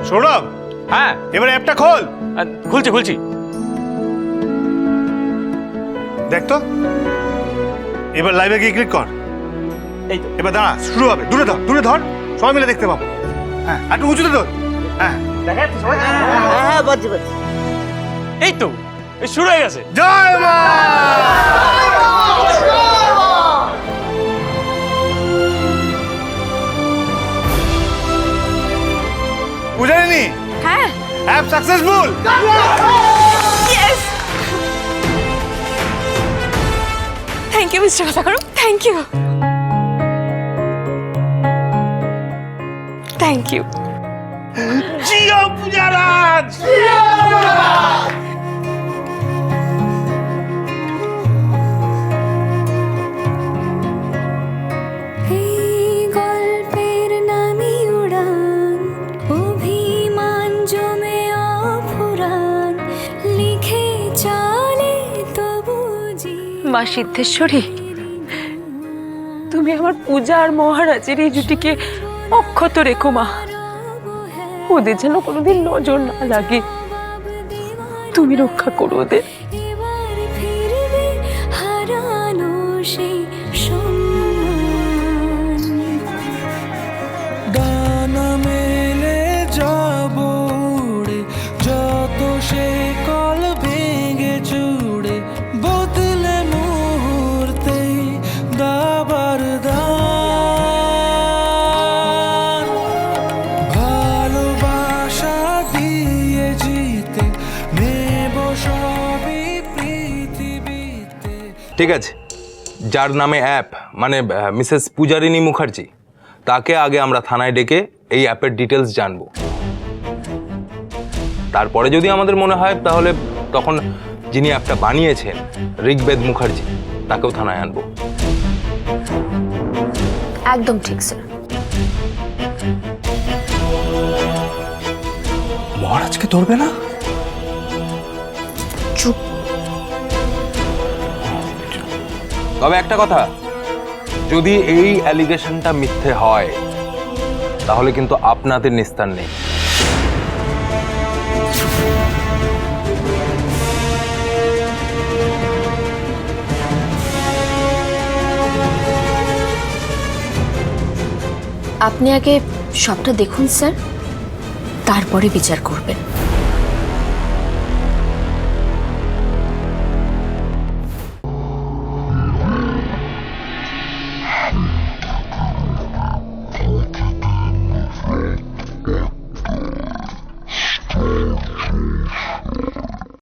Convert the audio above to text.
সৌরভ, হ্যাঁ এবার অ্যাপটা খোল। খুলছি। দেখ তো, এবার লাইভে গিয়ে ক্লিক কর। এই তো। এবার দাঁড়া, শুরু হবে। দূরে ধর, সবাই মিলে দেখতে পাবো। হ্যাঁ, একটু উঁচুতে ধর। হ্যাঁ, হ্যাঁ বাজছে। এই তো শুরু হয়ে গেছে। জয় মা। পূজারিনী, হ্যাঁ, app successful. Yes, thank you mister কথাকরু, থ্যাংক ইউ। জিও পূজারাজ। গল্পের নামি উড়ান, অভিমান জমে অফুরান, লিখে চলে তবু মা সিদ্ধেশ্বরী, তুমি আমার পূজা আর মহারাজের এই জুটিকে অক্ষত রেখো মা। ওদের যেন কোনোদিন নজর না লাগে, তুমি রক্ষা করো ওদের। এবার ফিরবে হারানো সেই সম্মান। ডানা মেলে যাব উড়ে, যত সে কল ভেঙে চুড়ে, বদলে মুহূর্তে দাবার দান। ভালোবাসা দিয়ে জিতে নেব সবই পৃথিবীতে। ঠিক আছে, যার নামে অ্যাপ মানে মিসেস পূজারিনী মুখার্জি, তাকে আগে আমরা থানায় ডেকে এই অ্যাপের ডিটেলস জানবো। তারপরে যদি আমাদের মনে হয় তাহলে তখন যিনি অ্যাপটা বানিয়েছেন ঋগ্বেদ মুখার্জি, তাকেও থানায় আনবো। একদম ঠিক স্যার। মহারাজকে ধরবে না? চুপ। তবে একটা কথা, যদি এই অ্যালিগেশনটা মিথ্যে হয় তাহলে কিন্তু আপনাদের নিস্তার নেই। আপনি আগে সবটা দেখুন স্যার, তারপরে বিচার করবেন।